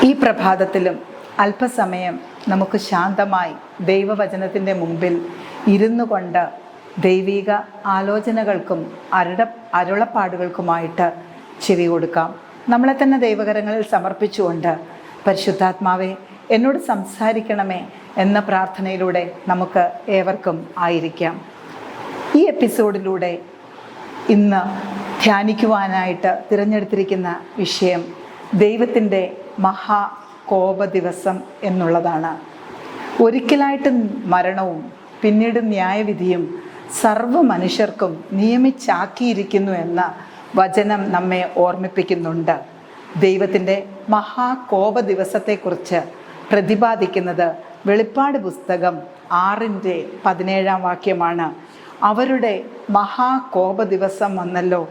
ഈ പ്രഭാതത്തിലും അല്പസമയം നമുക്ക് ശാന്തമായി ദൈവവചനത്തിൻ്റെ മുമ്പിൽ ഇരുന്നു കൊണ്ട് ദൈവിക ആലോചനകൾക്കും അരുളപ്പാടുകൾക്കുമായിട്ട് ചെവി കൊടുക്കാം. നമ്മളെ തന്നെ ദൈവകരങ്ങളിൽ സമർപ്പിച്ചുകൊണ്ട് പരിശുദ്ധാത്മാവെ എന്നോട് സംസാരിക്കണമേ എന്ന പ്രാർത്ഥനയിലൂടെ നമുക്ക് ഏവർക്കും ആയിരിക്കാം. ഈ എപ്പിസോഡിലൂടെ ഇന്ന് ധ്യാനിക്കുവാനായിട്ട് തിരഞ്ഞെടുത്തിരിക്കുന്ന വിഷയം ദൈവത്തിൻ്റെ മഹാകോപ ദിവസം എന്നുള്ളതാണ്. ഒരിക്കലായിട്ട് മരണവും പിന്നീട് ന്യായവിധിയും സർവ്വ മനുഷ്യർക്കും നിയമിച്ചാക്കിയിരിക്കുന്നു എന്ന വചനം നമ്മെ ഓർമ്മിപ്പിക്കുന്നുണ്ട്. ദൈവത്തിൻ്റെ മഹാകോപ ദിവസത്തെക്കുറിച്ച് പ്രതിപാദിക്കുന്നത് വെളിപ്പാട് പുസ്തകം 6:17 അവരുടെ മഹാകോപ ദിവസം വന്നല്ലോ,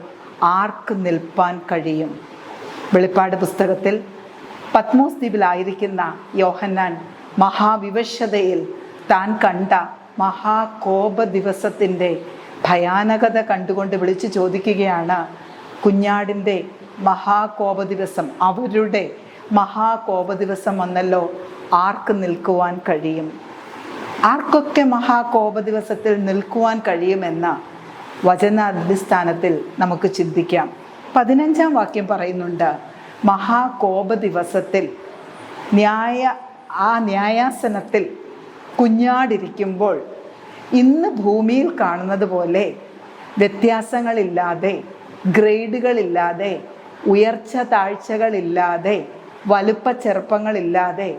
ആർക്ക് നിൽപ്പാൻ കഴിയും? വെളിപ്പാട് പുസ്തകത്തിൽ പത്മോസ് ദ്വീപിലായിരിക്കുന്ന യോഹന്നാൻ മഹാവിവശതയിൽ താൻ കണ്ട മഹാകോപ ദിവസത്തിൻ്റെ ഭയാനകത കണ്ടുകൊണ്ട് വിളിച്ചു ചോദിക്കുകയാണ്, കുഞ്ഞാടിൻ്റെ മഹാകോപ ദിവസം, അവരുടെ മഹാകോപ ദിവസം വന്നല്ലോ, ആർക്ക് നിൽക്കുവാൻ കഴിയും? ആർക്കൊക്കെ മഹാകോപ ദിവസത്തിൽ നിൽക്കുവാൻ കഴിയുമെന്ന വചനാടിസ്ഥാനത്തിൽ നമുക്ക് ചിന്തിക്കാം. 15 വാക്യം പറയുന്നുണ്ട്, മഹാകോപ ദിവസത്തിൽ ന്യായാസനത്തിൽ കുഞ്ഞാടിരിക്കുമ്പോൾ ഇന്ന് ഭൂമിയിൽ കാണുന്നത് പോലെ വ്യത്യാസങ്ങളില്ലാതെ, ഗ്രേഡുകളില്ലാതെ, ഉയർച്ച താഴ്ചകളില്ലാതെ, വലുപ്പ ചെറുപ്പങ്ങളില്ലാതെ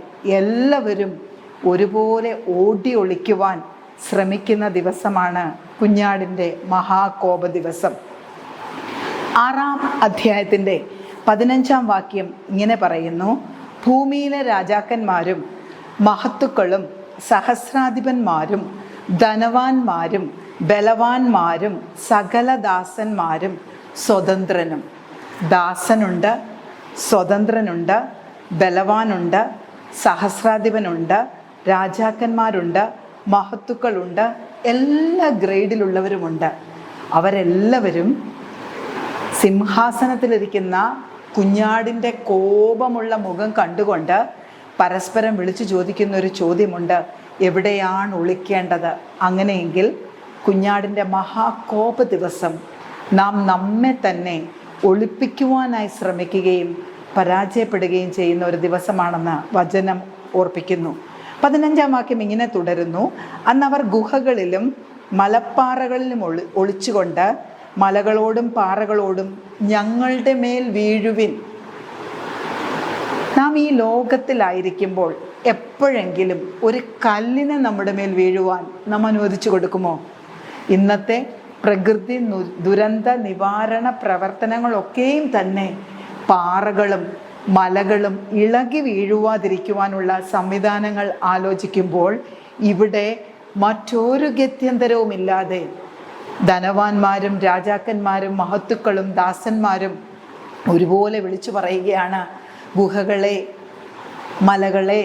എല്ലാവരും ഒരുപോലെ ഓടി ഒളിക്കുവാൻ ശ്രമിക്കുന്ന ദിവസമാണ് കുഞ്ഞാടിൻ്റെ മഹാകോപ ദിവസം. 6-ാം അധ്യായത്തിൻ്റെ 15 വാക്യം ഇങ്ങനെ പറയുന്നു, ഭൂമിയിലെ രാജാക്കന്മാരും മഹത്തുക്കളും സഹസ്രാധിപന്മാരും ധനവാന്മാരും ബലവാന്മാരും സകല ദാസന്മാരും സ്വതന്ത്രനും. ദാസനുണ്ട്, സ്വതന്ത്രനുണ്ട്, ബലവാനുണ്ട്, സഹസ്രാധിപനുണ്ട്, രാജാക്കന്മാരുണ്ട്, മഹത്തുക്കളുണ്ട്, എല്ലാ ഗ്രേഡിലുള്ളവരുമുണ്ട്. അവരെല്ലാവരും സിംഹാസനത്തിലിരിക്കുന്ന കുഞ്ഞാടിൻ്റെ കോപമുള്ള മുഖം കണ്ടുകൊണ്ട് പരസ്പരം വിളിച്ചു ചോദിക്കുന്ന ഒരു ചോദ്യമുണ്ട്, എവിടെയാണ് ഒളിക്കേണ്ടത്? അങ്ങനെയെങ്കിൽ കുഞ്ഞാടിൻ്റെ മഹാകോപ ദിവസം നാം നമ്മെ തന്നെ ഒളിപ്പിക്കുവാനായി ശ്രമിക്കുകയും പരാജയപ്പെടുകയും ചെയ്യുന്ന ഒരു ദിവസമാണെന്ന് വചനം ഓർപ്പിക്കുന്നു. 15 വാക്യം ഇങ്ങനെ തുടരുന്നു, അന്നവർ ഗുഹകളിലും മലപ്പാറകളിലും ഒളിച്ചുകൊണ്ട് മലകളോടും പാറകളോടും ഞങ്ങളുടെ മേൽ വീഴുവിൻ. നാം ഈ ലോകത്തിലായിരിക്കുമ്പോൾ എപ്പോഴെങ്കിലും ഒരു കല്ലിനെ നമ്മുടെ മേൽ വീഴുവാൻ നാം അനുവദിച്ചു കൊടുക്കുമോ? ഇന്നത്തെ പ്രകൃതി ദുരന്ത നിവാരണ പ്രവർത്തനങ്ങളൊക്കെയും തന്നെ പാറകളും മലകളും ഇളകി വീഴുവാതിരിക്കുവാനുള്ള സംവിധാനങ്ങൾ ആലോചിക്കുമ്പോൾ ഇവിടെ മറ്റൊരു ഗത്യന്തരവുമില്ലാതെ ധനവാന്മാരും രാജാക്കന്മാരും മഹത്തുക്കളും ദാസന്മാരും ഒരുപോലെ വിളിച്ചു പറയുകയാണ്, ഗുഹകളെ മലകളെ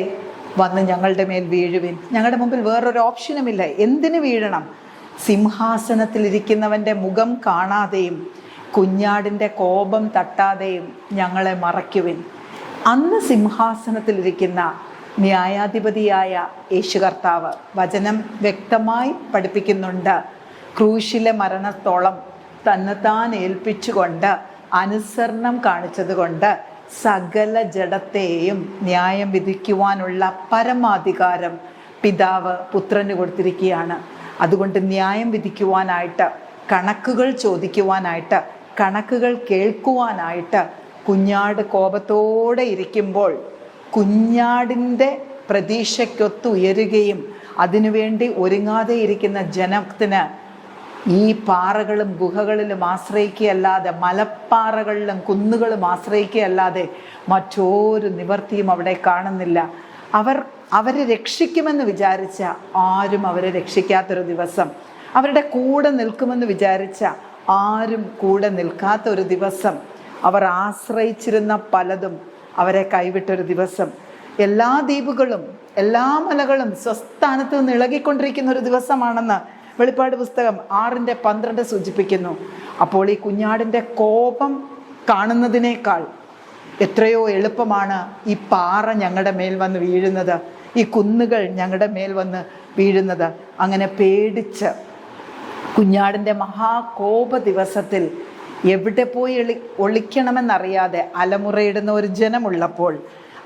വന്ന് ഞങ്ങളുടെ മേൽ വീഴുവിൻ. ഞങ്ങളുടെ മുമ്പിൽ വേറൊരു ഓപ്ഷനുമില്ല. എന്തിനു വീഴണം? സിംഹാസനത്തിലിരിക്കുന്നവൻ്റെ മുഖം കാണാതെയും കുഞ്ഞാടിൻ്റെ കോപം തട്ടാതെയും ഞങ്ങളെ മറയ്ക്കുവിൻ. അന്ന് സിംഹാസനത്തിലിരിക്കുന്ന ന്യായാധിപതിയായ യേശു കർത്താവ് വചനം വ്യക്തമായി പഠിപ്പിക്കുന്നുണ്ട്, ക്രൂശിലെ മരണത്തോളം തന്നെത്താൻ ഏൽപ്പിച്ചുകൊണ്ട് അനുസരണം കാണിച്ചതുകൊണ്ട് സകല ജഡത്തെയും ന്യായം വിധിക്കുവാനുള്ള പരമാധികാരം പിതാവ് പുത്രന് കൊടുത്തിരിക്കുകയാണ്. അതുകൊണ്ട് ന്യായം വിധിക്കുവാനായിട്ട്, കണക്കുകൾ ചോദിക്കുവാനായിട്ട്, കണക്കുകൾ കേൾക്കുവാനായിട്ട് കുഞ്ഞാട് കോപത്തോടെ ഇരിക്കുമ്പോൾ കുഞ്ഞാടിൻ്റെ പ്രതീക്ഷയ്ക്കൊത്ത് ഉയരുകയും അതിനുവേണ്ടി ഒരുങ്ങാതെ ഇരിക്കുന്ന ജനത്തിന് ഈ പാറകളും ഗുഹകളിലും ആശ്രയിക്കുകയല്ലാതെ, മലപ്പാറകളിലും കുന്നുകളും ആശ്രയിക്കുകയല്ലാതെ മറ്റൊരു നിവർത്തിയും അവിടെ കാണുന്നില്ല. അവരെ രക്ഷിക്കുമെന്ന് വിചാരിച്ച ആരും അവരെ രക്ഷിക്കാത്തൊരു ദിവസം, അവരുടെ കൂടെ നിൽക്കുമെന്ന് വിചാരിച്ച ആരും കൂടെ നിൽക്കാത്തൊരു ദിവസം, അവർ ആശ്രയിച്ചിരുന്ന പലതും അവരെ കൈവിട്ടൊരു ദിവസം, എല്ലാ ദ്വീപുകളും എല്ലാ മലകളും സ്വസ്ഥാനത്ത് നിന്ന് ഇളകിക്കൊണ്ടിരിക്കുന്ന ഒരു ദിവസമാണെന്ന് വെളിപ്പാട് പുസ്തകം 6:12 സൂചിപ്പിക്കുന്നു. അപ്പോൾ ഈ കുഞ്ഞാടിൻ്റെ കോപം കാണുന്നതിനേക്കാൾ എത്രയോ എളുപ്പമാണ് ഈ പാറ ഞങ്ങളുടെ മേൽ വന്ന് വീഴുന്നത്, ഈ കുന്നുകൾ ഞങ്ങളുടെ മേൽ വന്ന് വീഴുന്നത്. അങ്ങനെ പേടിച്ച് കുഞ്ഞാടിൻ്റെ മഹാകോപ ദിവസത്തിൽ എവിടെ പോയി ഒളിക്കണമെന്നറിയാതെ അലമുറയിടുന്ന ഒരു ജനമുള്ളപ്പോൾ,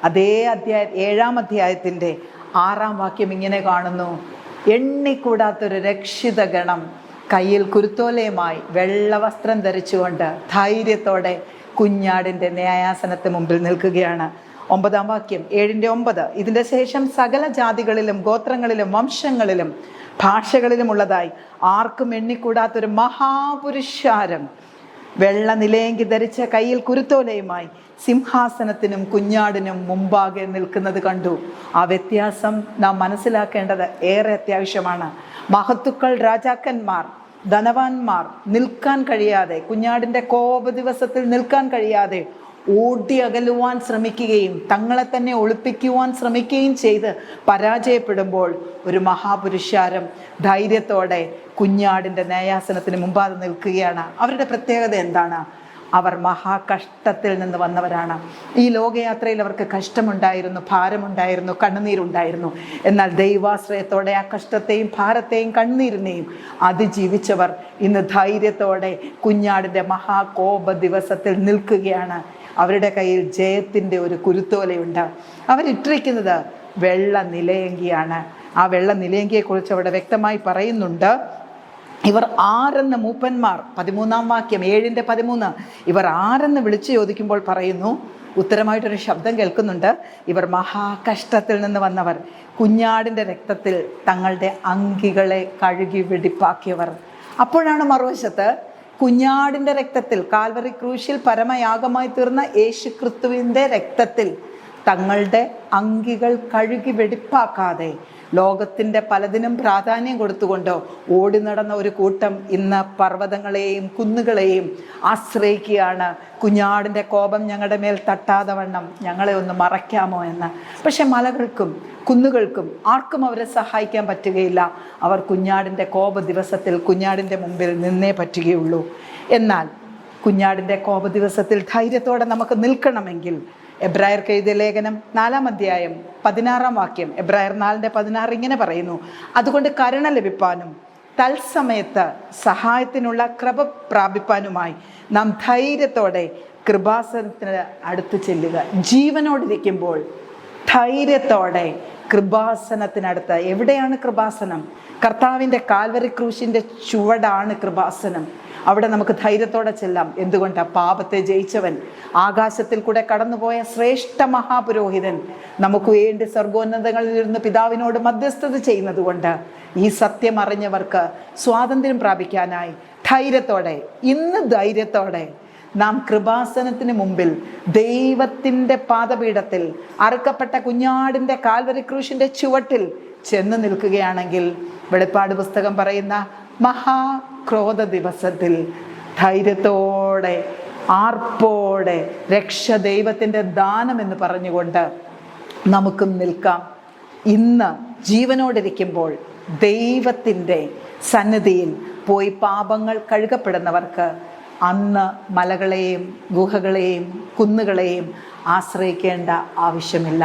അതേ അധ്യായം 7-ാം അധ്യായത്തിൻ്റെ 6-ാം വാക്യം ഇങ്ങനെ കാണുന്നു: എണ്ണിക്കൂടാത്തൊരു രക്ഷിത ഗണം കയ്യിൽ കുരുത്തോലയുമായി വെള്ളവസ്ത്രം ധരിച്ചുകൊണ്ട് ധൈര്യത്തോടെ കുഞ്ഞാടിൻ്റെ ന്യായാസനത്തിന് മുമ്പിൽ നിൽക്കുകയാണ്. 9-ാം വാക്യം 7-9: ഇതിൻ്റെ ശേഷം സകല ജാതികളിലും ഗോത്രങ്ങളിലും വംശങ്ങളിലും ഭാഷകളിലുമുള്ളതായി ആർക്കും എണ്ണിക്കൂടാത്തൊരു മഹാപുരുഷാരം വെള്ള നിലയെങ്കി ധരിച്ച കയ്യിൽ കുരുത്തോലയുമായി സിംഹാസനത്തിനും കുഞ്ഞാടിനും മുമ്പാകെ നിൽക്കുന്നത് കണ്ടു. ആ വ്യത്യാസം നാം മനസ്സിലാക്കേണ്ടത് ഏറെ അത്യാവശ്യമാണ്. മഹത്തുക്കൾ, രാജാക്കന്മാർ, ധനവാന്മാർ നിൽക്കാൻ കഴിയാതെ, കുഞ്ഞാടിൻ്റെ കോപ ദിവസത്തിൽ നിൽക്കാൻ കഴിയാതെ ഓടി അകലുവാൻ ശ്രമിക്കുകയും തങ്ങളെ തന്നെ ഒളിപ്പിക്കുവാൻ ശ്രമിക്കുകയും ചെയ്ത് പരാജയപ്പെടുമ്പോൾ ഒരു മഹാപുരുഷാരം ധൈര്യത്തോടെ കുഞ്ഞാടിൻ്റെ ന്യായാസനത്തിന് മുമ്പാകെ നിൽക്കുകയാണ്. അവരുടെ പ്രത്യേകത എന്താണ്? അവർ മഹാകഷ്ടത്തിൽ നിന്ന് വന്നവരാണ്. ഈ ലോകയാത്രയിൽ അവർക്ക് കഷ്ടമുണ്ടായിരുന്നു, ഭാരമുണ്ടായിരുന്നു, കണ്ണുനീരുണ്ടായിരുന്നു. എന്നാൽ ദൈവാശ്രയത്തോടെ ആ കഷ്ടത്തെയും ഭാരത്തെയും കണ്ണുനീരിനെയും അതിജീവിച്ചവർ ഇന്ന് ധൈര്യത്തോടെ കുഞ്ഞാടിൻ്റെ മഹാകോപ ദിവസത്തിൽ നിൽക്കുകയാണ്. അവരുടെ കയ്യിൽ ജയത്തിൻ്റെ ഒരു കുരുത്തോലയുണ്ട്. അവരിട്ടിരിക്കുന്നത് വെള്ള നിലയങ്കിയാണ്. ആ വെള്ള നിലയങ്കിയെക്കുറിച്ച് അവിടെ വ്യക്തമായി പറയുന്നുണ്ട്. ഇവർ ആരെന്ന് മൂപ്പന്മാർ, 13-ാം വാക്യം 7-13, ഇവർ ആരെന്ന് വിളിച്ചു ചോദിക്കുമ്പോൾ പറയുന്നു, ഉത്തരമായിട്ടൊരു ശബ്ദം കേൾക്കുന്നുണ്ട്: ഇവർ മഹാകഷ്ടത്തിൽ നിന്ന് വന്നവർ, കുഞ്ഞാടിൻ്റെ രക്തത്തിൽ തങ്ങളുടെ അങ്കികളെ കഴുകി വെടിപ്പാക്കിയവർ. അപ്പോഴാണ് മറുവശത്ത് കുഞ്ഞാടിൻ്റെ രക്തത്തിൽ, കാൽവറി ക്രൂശിൽ പരമയാഗമായി തീർന്ന യേശു ക്രിസ്തുവിൻ്റെ രക്തത്തിൽ തങ്ങളുടെ അങ്കികൾ കഴുകി വെടിപ്പാക്കാതെ ലോകത്തിൻ്റെ പലതിനും പ്രാധാന്യം കൊടുത്തുകൊണ്ട് ഓടി നടന്ന ഒരു കൂട്ടം ഇന്ന് പർവ്വതങ്ങളെയും കുന്നുകളെയും ആശ്രയിക്കുകയാണ്. കുഞ്ഞാടിൻ്റെ കോപം ഞങ്ങളുടെ മേൽ തട്ടാതെ വണ്ണം ഞങ്ങളെ ഒന്ന് മറയ്ക്കാമോ എന്ന്. പക്ഷെ മലകൾക്കും കുന്നുകൾക്കും ആർക്കും അവരെ സഹായിക്കാൻ പറ്റുകയില്ല. അവർ കുഞ്ഞാടിൻ്റെ കോപ ദിവസത്തിൽ കുഞ്ഞാടിൻ്റെ മുമ്പിൽ നിന്നേ പറ്റുകയുള്ളൂ. എന്നാൽ കുഞ്ഞാടിൻ്റെ കോപ ദിവസത്തിൽ ധൈര്യത്തോടെ നമുക്ക് നിൽക്കണമെങ്കിൽ എബ്രായർക്ക് എഴുതിയ ലേഖനം 4-ാം അധ്യായം 16-ാം വാക്യം, എബ്രായർ 4:16 ഇങ്ങനെ പറയുന്നു: അതുകൊണ്ട് കരുണ ലഭിപ്പാനും തത്സമയത്ത് സഹായത്തിനുള്ള കൃപ പ്രാപിപ്പാനുമായി നാം ധൈര്യത്തോടെ കൃപാസനത്തിന് അടുത്ത് ചെല്ലുക. ജീവനോടിരിക്കുമ്പോൾ ധൈര്യത്തോടെ കൃപാസനത്തിനടുത്ത്. എവിടെയാണ് കൃപാസനം? കർത്താവിൻ്റെ കാൽവരി ക്രൂശിൻ്റെ ചുവടാണ് കൃപാസനം. അവിടെ നമുക്ക് ധൈര്യത്തോടെ ചെല്ലാം. എന്തുകൊണ്ടാണ്? പാപത്തെ ജയിച്ചവൻ, ആകാശത്തിൽ കൂടെ കടന്നുപോയ ശ്രേഷ്ഠ മഹാപുരോഹിതൻ നമുക്ക് വേണ്ടി സ്വർഗോന്നതങ്ങളിൽ ഇരുന്ന് പിതാവിനോട് മധ്യസ്ഥത ചെയ്യുന്നത് കൊണ്ട് ഈ സത്യം അറിഞ്ഞവർക്ക് സ്വാതന്ത്ര്യം പ്രാപിക്കാനായി ധൈര്യത്തോടെ, ഇന്ന് ധൈര്യത്തോടെ നാം കൃപാസനത്തിന് മുമ്പിൽ ദൈവത്തിൻ്റെ പാദപീഠത്തിൽ അറുക്കപ്പെട്ട കുഞ്ഞാടിൻ്റെ കാൽവരി ക്രൂശിൻ്റെ ചുവട്ടിൽ ചെന്ന് നിൽക്കുകയാണെങ്കിൽ, വെളിപ്പാട് പുസ്തകം പറയുന്ന മഹാക്രോധ ദിവസത്തിൽ ധൈര്യത്തോടെ, ആർപ്പോടെ, രക്ഷ ദൈവത്തിൻ്റെ ദാനം എന്ന് പറഞ്ഞുകൊണ്ട് നമുക്കും നിൽക്കാം. ഇന്ന് ജീവനോടിരിക്കുമ്പോൾ ദൈവത്തിൻ്റെ സന്നിധിയിൽ പോയി പാപങ്ങൾ കഴുകപ്പെടുന്നവർക്ക് അന്ന് മലകളെയും ഗുഹകളെയും കുന്നുകളെയും ആശ്രയിക്കേണ്ട ആവശ്യമില്ല.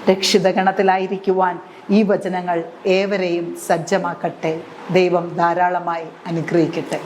രക്ഷിതഗണത്തിലായിരിക്കുവാൻ ഈ വചനങ്ങൾ ഏവരെയും സജ്ജമാക്കട്ടെ. ദൈവം ധാരാളമായി അനുഗ്രഹിക്കട്ടെ.